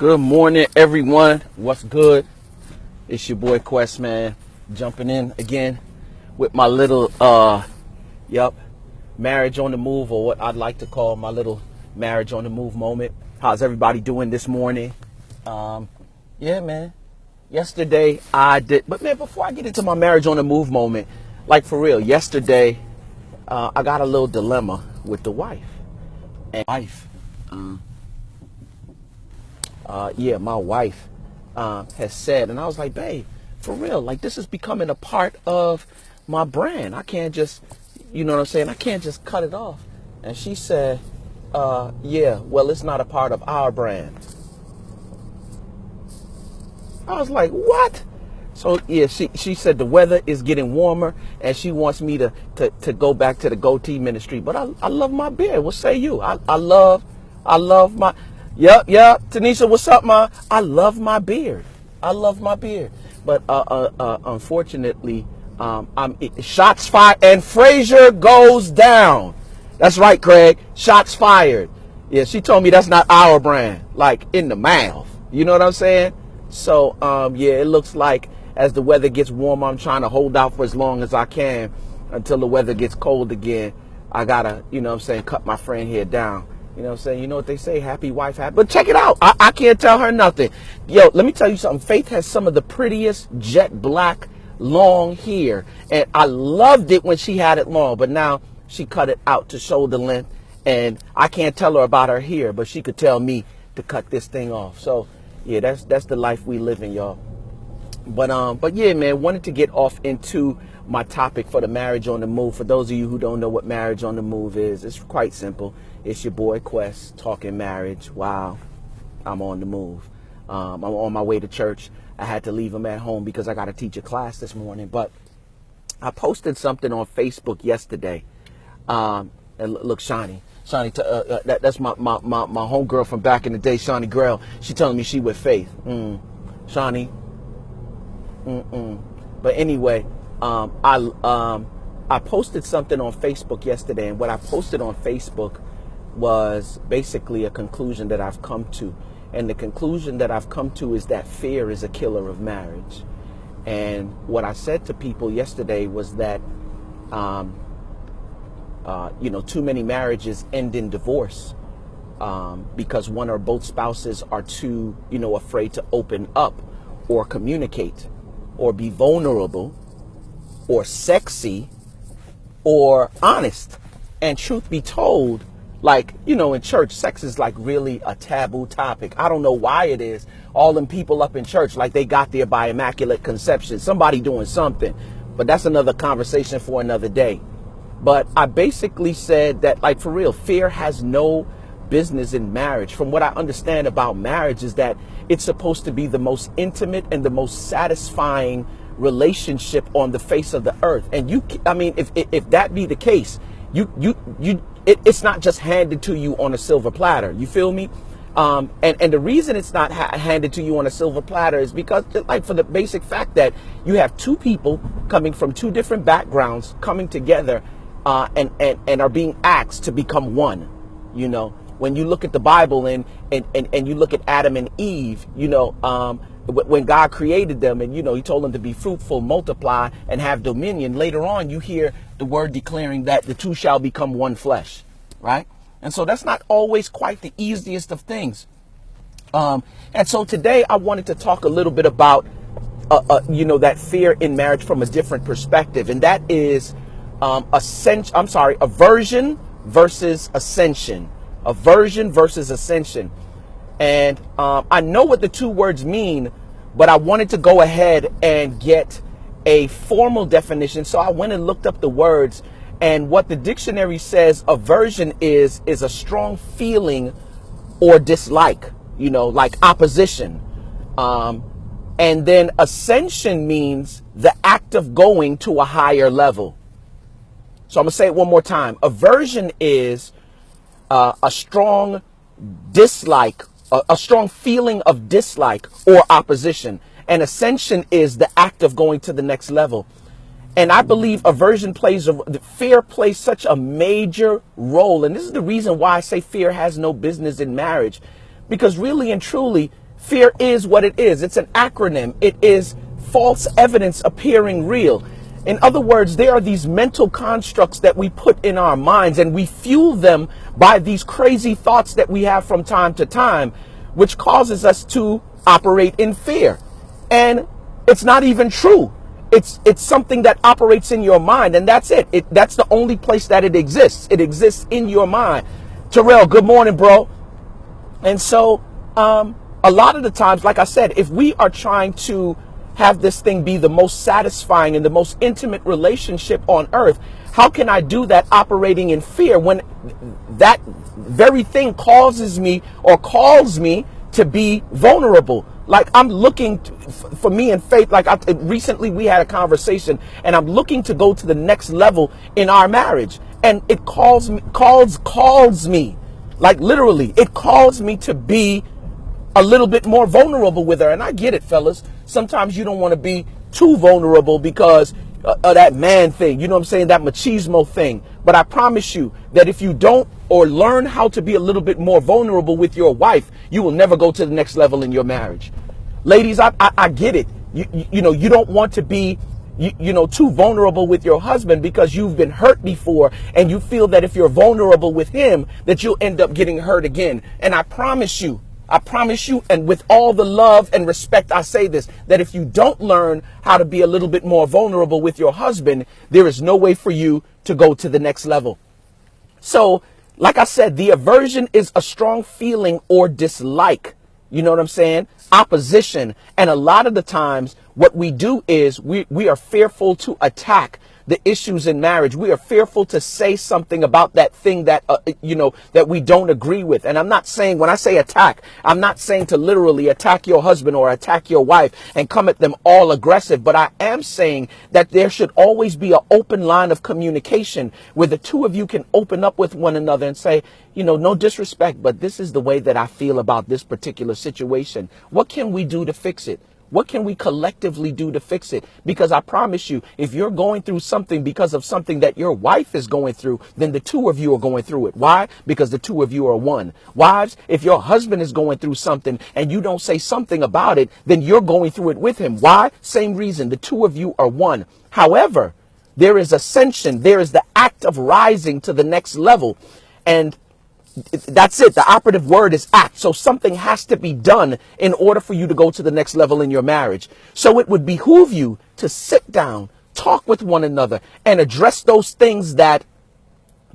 Good morning, everyone. What's good? It's your boy Quest, man. Jumping in again with my little, marriage on the move, or what I'd like to call my little marriage on the move moment. How's everybody doing this morning? Yeah, man. Yesterday I did, but man, before I get into my marriage on the move moment, like for real, yesterday I got a little dilemma with the wife. And my wife has said, and I was like, babe, for real, like this is becoming a part of my brand. I can't just, you know what I'm saying? I can't just cut it off. And she said, well, it's not a part of our brand. I was like, what? So yeah, she said the weather is getting warmer and she wants me to go back to the goatee ministry. But I love my beard. What say you? I love my, yep. Tanisha, what's up, ma? I love my beard. But unfortunately, shots fired and Frazier goes down. That's right, Craig. Shots fired. Yeah, she told me that's not our brand, like in the mouth. You know what I'm saying? So, it looks like as the weather gets warmer, I'm trying to hold out for as long as I can until the weather gets cold again. I gotta, cut my friend here down. You know what I'm saying? You know what they say, happy wife, happy. But check it out. I can't tell her nothing. Yo, let me tell you something. Faith has some of the prettiest jet black long hair. And I loved it when she had it long, but now she cut it out to shoulder length. And I can't tell her about her hair, but she could tell me to cut this thing off. So, yeah, that's the life we live in, y'all. But yeah, man, wanted to get off into my topic for the marriage on the move. For those of you who don't know what marriage on the move is, it's quite simple. It's your boy Quest talking marriage. Wow, I'm on the move. I'm on my way to church. I had to leave him at home because I got to teach a class this morning. But I posted something on Facebook yesterday. And look, Shawnee, that's my homegirl from back in the day, Shawnee Grail. She telling me she with Faith. Shawnee. But anyway, I posted something on Facebook yesterday, and what I posted on Facebook was basically a conclusion that I've come to. And the conclusion that I've come to is that fear is a killer of marriage. And what I said to people yesterday was that, too many marriages end in divorce because one or both spouses are too, afraid to open up or communicate or be vulnerable or sexy or honest. And truth be told, like, in church, sex is like really a taboo topic. I don't know why it is. All them people up in church, like they got there by immaculate conception, somebody doing something. But that's another conversation for another day. But I basically said that, like, for real, fear has no business in marriage. From what I understand about marriage is that it's supposed to be the most intimate and the most satisfying relationship on the face of the earth. And if that be the case, it's not just handed to you on a silver platter. You feel me? And the reason it's not handed to you on a silver platter is because, like, for the basic fact that you have two people coming from two different backgrounds coming together and are being asked to become one. When you look at the Bible and you look at Adam and Eve, when God created them and, he told them to be fruitful, multiply, and have dominion. Later on, you hear the word declaring that the two shall become one flesh, right? And so that's not always quite the easiest of things. And so today I wanted to talk a little bit about, that fear in marriage from a different perspective. And that is aversion versus ascension. Aversion versus ascension. And I know what the two words mean, but I wanted to go ahead and get a formal definition. So I went and looked up the words, and what the dictionary says aversion is a strong feeling or dislike, like opposition. And then ascension means the act of going to a higher level. So I'm going to say it one more time. Aversion is a strong dislike, a strong feeling of dislike or opposition. And ascension is the act of going to the next level. And I believe fear plays such a major role. And this is the reason why I say fear has no business in marriage. Because really and truly, Fear is what it is. It's an acronym. It is false evidence appearing real. In other words, there are these mental constructs that we put in our minds, and we fuel them by these crazy thoughts that we have from time to time, which causes us to operate in fear. And it's not even true. It's something that operates in your mind, and that's it. That's the only place that it exists. It exists in your mind. Terrell, good morning, bro. And so a lot of the times, like I said, if we are trying to have this thing be the most satisfying and the most intimate relationship on earth, how can I do that operating in fear when that very thing causes me or calls me to be vulnerable? Like I'm looking for me in faith. Like recently we had a conversation, and I'm looking to go to the next level in our marriage, and it calls me, like literally, it calls me to be a little bit more vulnerable with her. And I get it, fellas. Sometimes you don't want to be too vulnerable because of that man thing. You know what I'm saying? That machismo thing. But I promise you that if you don't or learn how to be a little bit more vulnerable with your wife, you will never go to the next level in your marriage. Ladies, I get it. You know, you don't want to be too vulnerable with your husband because you've been hurt before, and you feel that if you're vulnerable with him, that you'll end up getting hurt again. And I promise you, and with all the love and respect, I say this, that if you don't learn how to be a little bit more vulnerable with your husband, there is no way for you to go to the next level. So, like I said, the aversion is a strong feeling or dislike. You know what I'm saying? Opposition. And a lot of the times what we do is we are fearful to attack the issues in marriage. We are fearful to say something about that thing that, that we don't agree with. And I'm not saying, when I say attack, I'm not saying to literally attack your husband or attack your wife and come at them all aggressive. But I am saying that there should always be an open line of communication where the two of you can open up with one another and say, no disrespect, but this is the way that I feel about this particular situation. What can we do to fix it? What can we collectively do to fix it? Because I promise you, if you're going through something because of something that your wife is going through, then the two of you are going through it. Why? Because the two of you are one. Wives, if your husband is going through something and you don't say something about it, then you're going through it with him. Why? Same reason. The two of you are one. However, there is ascension. There is the act of rising to the next level. And that's it. The operative word is act. So something has to be done in order for you to go to the next level in your marriage. So it would behoove you to sit down, talk with one another, and address those things that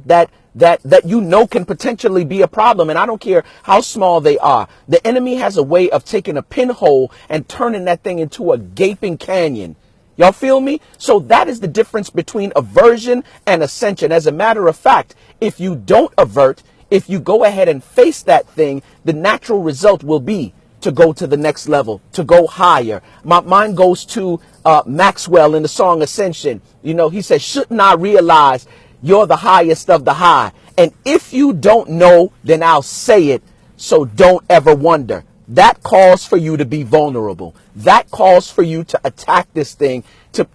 can potentially be a problem. And I don't care how small they are. The enemy has a way of taking a pinhole and turning that thing into a gaping canyon. Y'all feel me? So that is the difference between aversion and ascension. As a matter of fact, if you don't avert, if you go ahead and face that thing, the natural result will be to go to the next level, to go higher. My mind goes to Maxwell in the song Ascension. He says, shouldn't I realize you're the highest of the high? And if you don't know, then I'll say it. So don't ever wonder. That calls for you to be vulnerable. That calls for you to attack this thing, to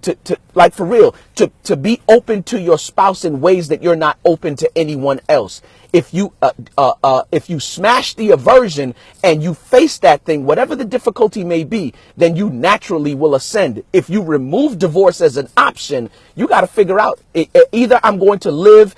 like for real, to be open to your spouse in ways that you're not open to anyone else. If you smash the aversion and you face that thing, whatever the difficulty may be, then you naturally will ascend. If you remove divorce as an option, you got to figure out either I'm going to live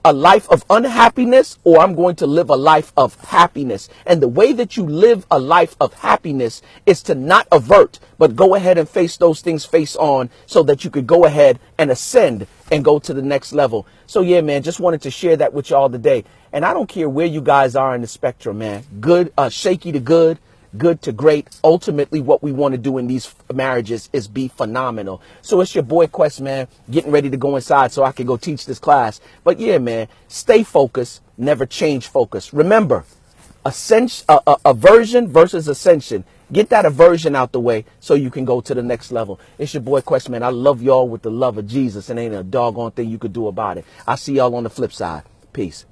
a life of unhappiness or I'm going to live a life of happiness. And the way that you live a life of happiness is to not avert, but go ahead and face those things face on so that you could go ahead and ascend and go to the next level. So yeah, man, just wanted to share that with y'all today. And I don't care where you guys are in the spectrum, man. Good, shaky to good to great. Ultimately, what we want to do in these marriages is be phenomenal. So it's your boy Quest, man, getting ready to go inside so I can go teach this class. But yeah, man, stay focused, never change focus. Remember, aversion versus ascension. Get that aversion out the way so you can go to the next level. It's your boy Quest, man. I love y'all with the love of Jesus, and ain't a doggone thing you could do about it. I'll see y'all on the flip side. Peace.